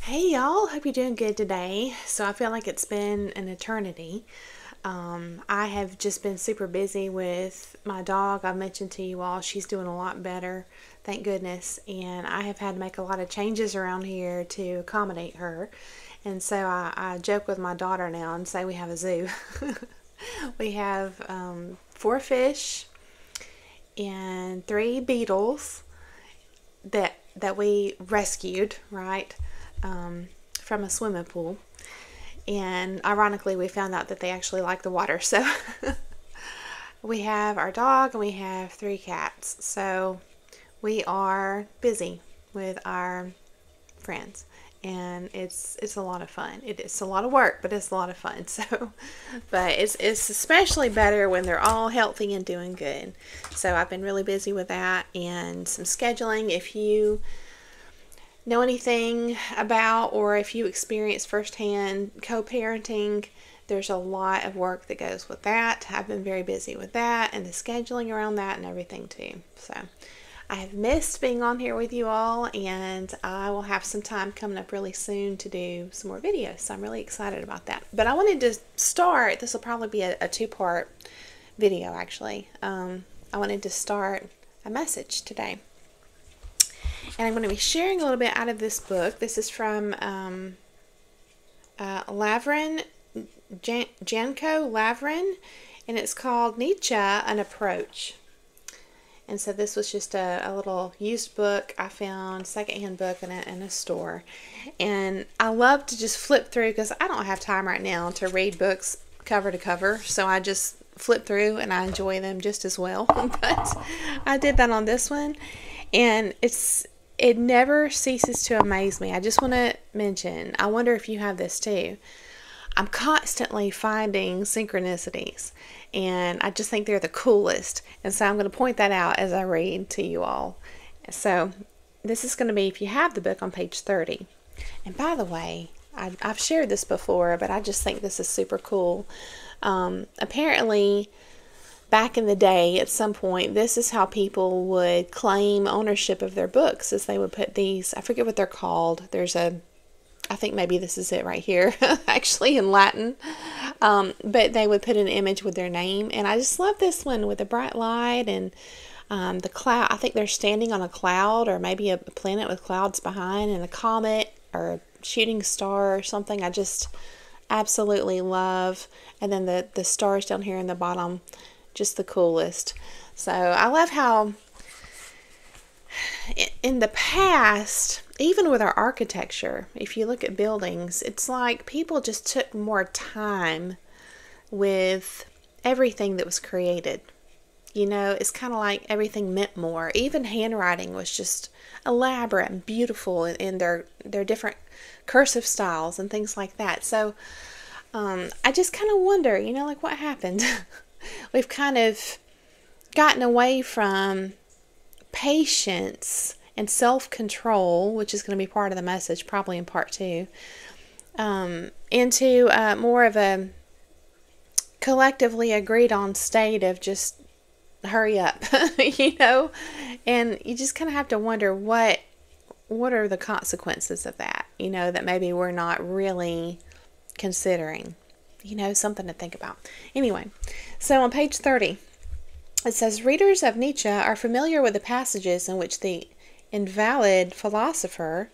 Hey y'all, hope you're doing good today. So I feel like it's been an eternity. I have just been super busy with my dog. I mentioned to you all she's doing a lot better, thank goodness. And I have had to make a lot of changes around here to accommodate her. And so I joke with my daughter now and say we have a zoo. We have four fish and three beetles that we rescued, right, from a swimming pool. And ironically, we found out that they actually like the water. So we have our dog and we have three cats. So we are busy with our friends. And it's a lot of fun. It's a lot of work, but it's a lot of fun. So, but it's especially better when they're all healthy and doing good. So I've been really busy with that and some scheduling. If you know anything about, or if you experience firsthand co-parenting, there's a lot of work that goes with that. I've been very busy with that and the scheduling around that and everything too. So I have missed being on here with you all, and I will have some time coming up really soon to do some more videos. So I'm really excited about that. But I wanted to start, this will probably be a two-part video actually. I wanted to start a message today. And I'm going to be sharing a little bit out of this book. This is from Lavrin, Janko Lavrin, and it's called Nietzsche, An Approach. And so this was just a little used book I found, secondhand book in a store. And I love to just flip through because I don't have time right now to read books cover to cover. So I just flip through and I enjoy them just as well. But I did that on this one. And it never ceases to amaze me. I just want to mention, I wonder if you have this too. I'm constantly finding synchronicities, and I just think they're the coolest. And so I'm going to point that out as I read to you all. So this is going to be, if you have the book, on page 30. And by the way, I've shared this before, but I just think this is super cool. Apparently, back in the day, at some point, this is how people would claim ownership of their books, as they would put these, I forget what they're called. I think maybe this is it right here, actually in Latin. But they would put an image with their name. And I just love this one with the bright light and the cloud. I think they're standing on a cloud, or maybe a planet with clouds behind, and a comet or a shooting star or something. I just absolutely love. And then the stars down here in the bottom, just the coolest. So I love how in the past, even with our architecture, if you look at buildings, it's like people just took more time with everything that was created. You know, it's kind of like everything meant more. Even handwriting was just elaborate and beautiful in their different cursive styles and things like that. So I just kind of wonder, like what happened? We've kind of gotten away from patience and self-control, which is going to be part of the message, probably in part 2, into more of a collectively agreed on state of just hurry up, and you just kind of have to wonder what are the consequences of that, that maybe we're not really considering. Something to think about. Anyway, so on page 30, it says, readers of Nietzsche are familiar with the passages in which the invalid philosopher,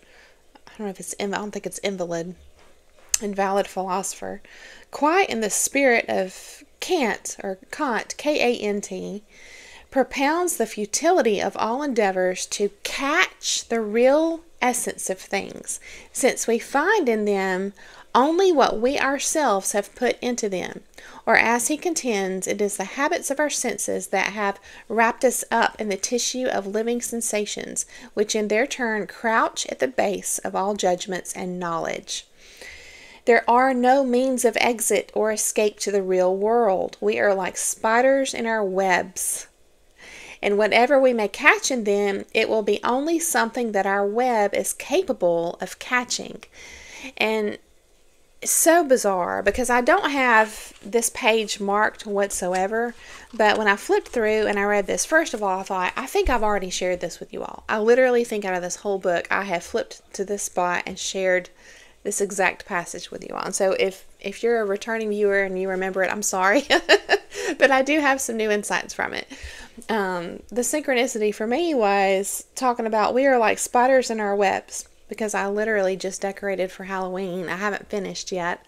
I don't think it's invalid philosopher, quite in the spirit of Kant, K-A-N-T, propounds the futility of all endeavors to catch the real essence of things, since we find in them only what we ourselves have put into them. Or, as he contends, it is the habits of our senses that have wrapped us up in the tissue of living sensations, which in their turn crouch at the base of all judgments and knowledge. There are no means of exit or escape to the real world. We are like spiders in our webs. And whatever we may catch in them, it will be only something that our web is capable of catching. And so bizarre because I don't have this page marked whatsoever, but when I flipped through and I read this, first of all, I thought, I think I've already shared this with you all. I literally think out of this whole book, I have flipped to this spot and shared this exact passage with you all. And so if you're a returning viewer and you remember it, I'm sorry, but I do have some new insights from it. The synchronicity for me was talking about we are like spiders in our webs, because I literally just decorated for Halloween. I haven't finished yet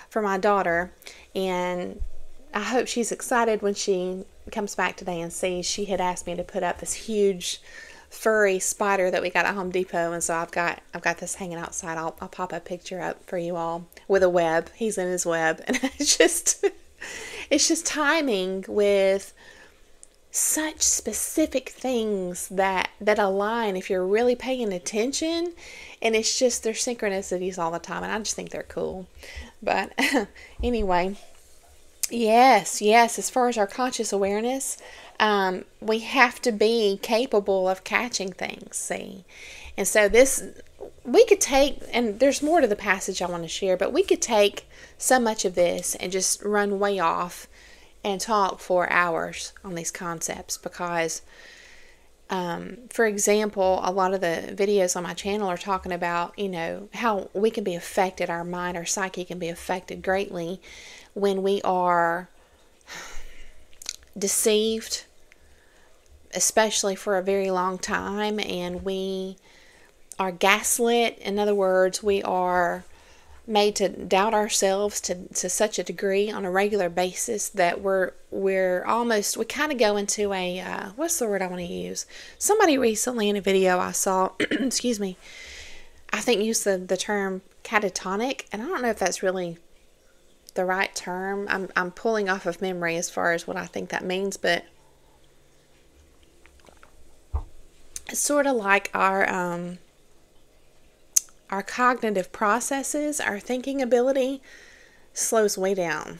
for my daughter, and I hope she's excited when she comes back today and sees she had asked me to put up this huge furry spider that we got at Home Depot, and so I've got this hanging outside. I'll pop a picture up for you all with a web. He's in his web, and it's just timing with such specific things that align if you're really paying attention, and it's just there's synchronicities all the time, and I just think they're cool. But anyway, yes, as far as our conscious awareness, we have to be capable of catching things, see? And so this, we could take, and there's more to the passage I want to share, but we could take so much of this and just run way off and talk for hours on these concepts, because for example, a lot of the videos on my channel are talking about, how we can be affected, our mind, our psyche can be affected greatly when we are deceived, especially for a very long time, and we are gaslit. In other words, we are made to doubt ourselves to such a degree on a regular basis that we're almost, we kind of go into a what's the word I want to use? Somebody recently in a video I saw excuse me, I think used the term catatonic, and I don't know if that's really the right term. I'm pulling off of memory as far as what I think that means, but it's sort of like our cognitive processes, our thinking ability slows way down.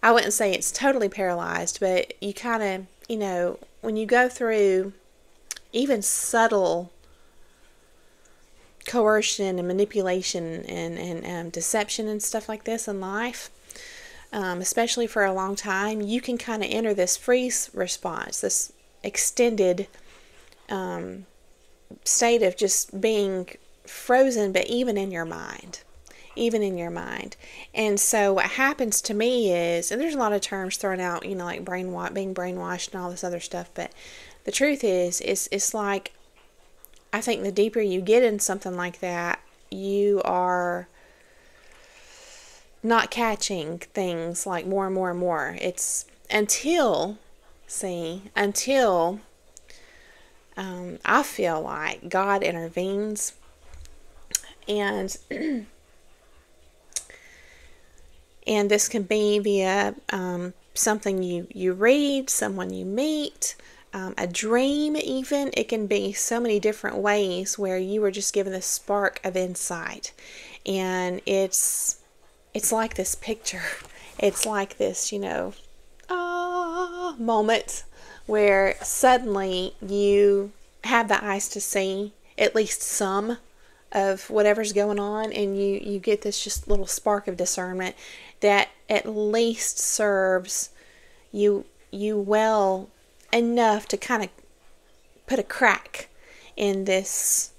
I wouldn't say it's totally paralyzed, but you kind of, when you go through even subtle coercion and manipulation and deception and stuff like this in life, especially for a long time, you can kind of enter this freeze response, this extended state of just being frozen, but even in your mind. And so what happens to me is, and there's a lot of terms thrown out, like being brainwashed and all this other stuff, but the truth is it's like, I think the deeper you get in something like that, you are not catching things like more and more and more. It's until I feel like God intervenes. And and this can be via something you read, someone you meet, a dream even. It can be so many different ways where you were just given this spark of insight. And it's like this picture. It's like this, moment where suddenly you have the eyes to see at least some of whatever's going on, and you get this just little spark of discernment that at least serves you well enough to kind of put a crack in this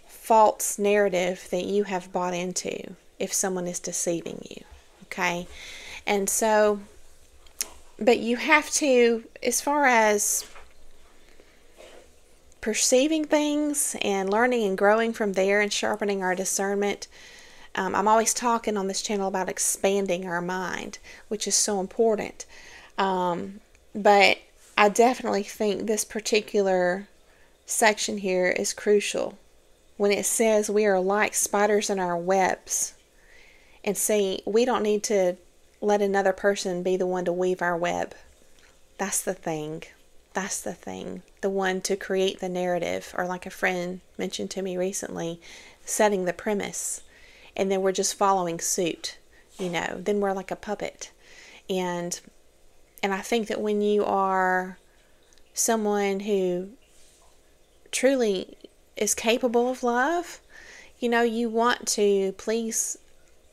false narrative that you have bought into if someone is deceiving you. Okay? And so, but you have to, as far as perceiving things and learning and growing from there and sharpening our discernment, I'm always talking on this channel about expanding our mind, which is so important. But I definitely think this particular section here is crucial when it says we are like spiders in our webs. And see, we don't need to let another person be the one to weave our web. That's the thing. The one to create the narrative, or like a friend mentioned to me recently, setting the premise, and then we're just following suit, then we're like a puppet. And I think that when you are someone who truly is capable of love, you want to please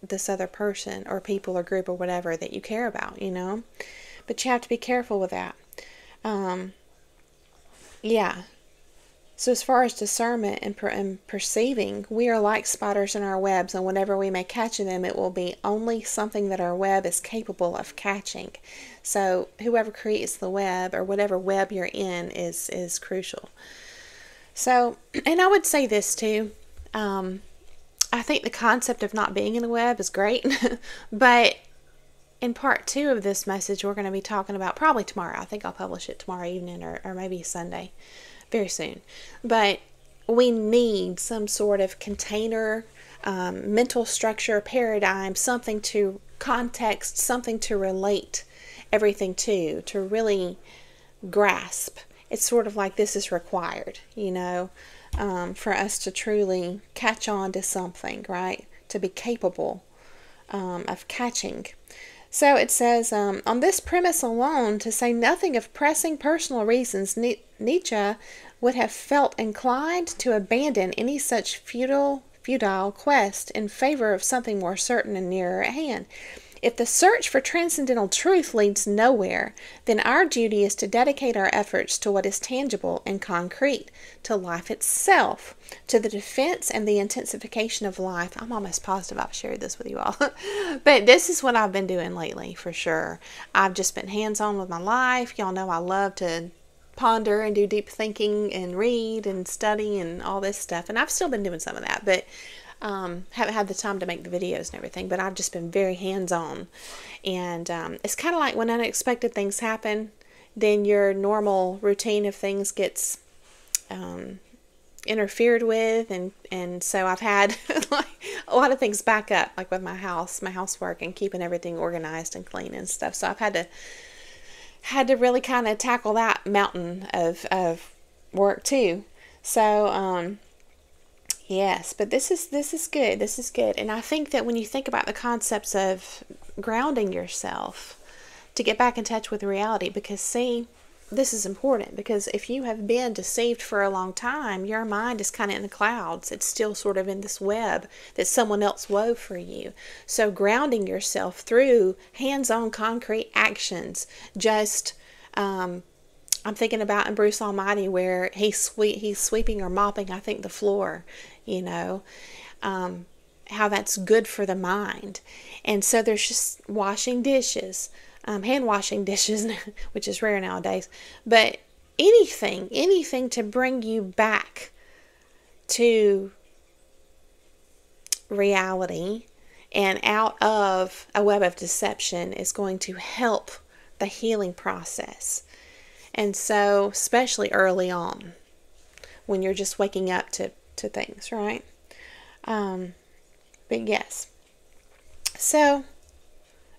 this other person or people or group or whatever that you care about, you know. But you have to be careful with that. Yeah. So as far as discernment and perceiving, we are like spiders in our webs, and whenever we may catch in them, it will be only something that our web is capable of catching. So whoever creates the web, or whatever web you're in, is crucial. So, and I would say this too, I think the concept of not being in the web is great, but in part 2 of this message, we're going to be talking about, probably tomorrow, I think I'll publish it tomorrow evening or maybe Sunday, very soon. But we need some sort of container, mental structure, paradigm, something to context, something to relate everything to really grasp. It's sort of like this is required, you know, for us to truly catch on to something, right? To be capable of catching. So it says, on this premise alone, to say nothing of pressing personal reasons, Nietzsche would have felt inclined to abandon any such futile quest in favor of something more certain and nearer at hand. If the search for transcendental truth leads nowhere, then our duty is to dedicate our efforts to what is tangible and concrete, to life itself, to the defense and the intensification of life. I'm almost positive I've shared this with you all. But this is what I've been doing lately, for sure. I've just been hands-on with my life. Y'all know I love to ponder and do deep thinking and read and study and all this stuff. And I've still been doing some of that, but haven't had the time to make the videos and everything, but I've just been very hands-on. And it's kind of like when unexpected things happen, then your normal routine of things gets interfered with, and so I've had like a lot of things back up, like with my housework and keeping everything organized and clean and stuff. So I've had to really kind of tackle that mountain of work too. So yes, but this is good. This is good. And I think that when you think about the concepts of grounding yourself to get back in touch with reality, because see, this is important, because if you have been deceived for a long time, your mind is kind of in the clouds. It's still sort of in this web that someone else wove for you. So grounding yourself through hands-on concrete actions, just I'm thinking about in Bruce Almighty where he's sweeping or mopping, I think, the floor, you know, how that's good for the mind. And so there's just washing dishes, hand washing dishes, which is rare nowadays, but anything to bring you back to reality and out of a web of deception is going to help the healing process. And so, especially early on, when you're just waking up to things, right? But yes. So,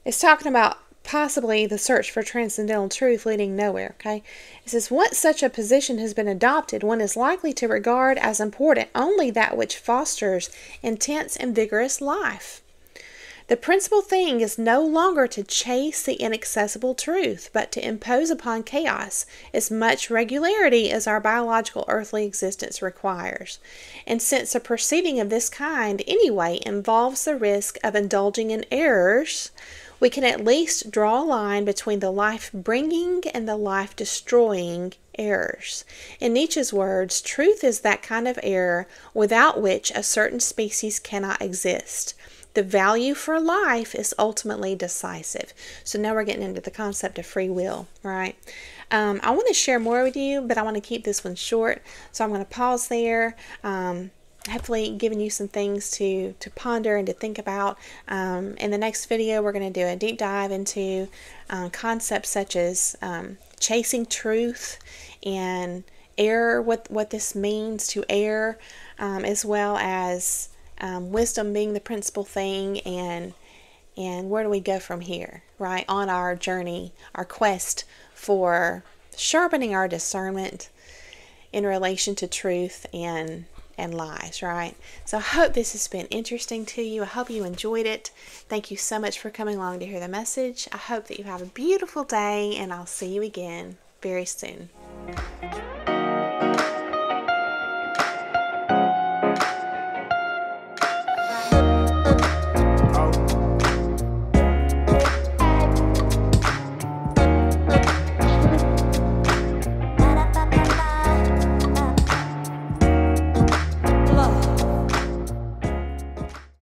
it's talking about possibly the search for transcendental truth leading nowhere, okay? It says, once such a position has been adopted, one is likely to regard as important only that which fosters intense and vigorous life. The principal thing is no longer to chase the inaccessible truth, but to impose upon chaos as much regularity as our biological earthly existence requires. And since a proceeding of this kind anyway involves the risk of indulging in errors, we can at least draw a line between the life-bringing and the life-destroying errors. In Nietzsche's words, truth is that kind of error without which a certain species cannot exist. The value for life is ultimately decisive. So now we're getting into the concept of free will, right? I want to share more with you, but I want to keep this one short. So I'm going to pause there. Hopefully giving you some things to ponder and to think about. In the next video, we're going to do a deep dive into concepts such as chasing truth and error, what this means to err, as well as wisdom being the principal thing, and where do we go from here, right, on our journey, our quest for sharpening our discernment in relation to truth and lies, right? So I hope this has been interesting to you. I hope you enjoyed it. Thank you so much for coming along to hear the message. I hope that you have a beautiful day, and I'll see you again very soon.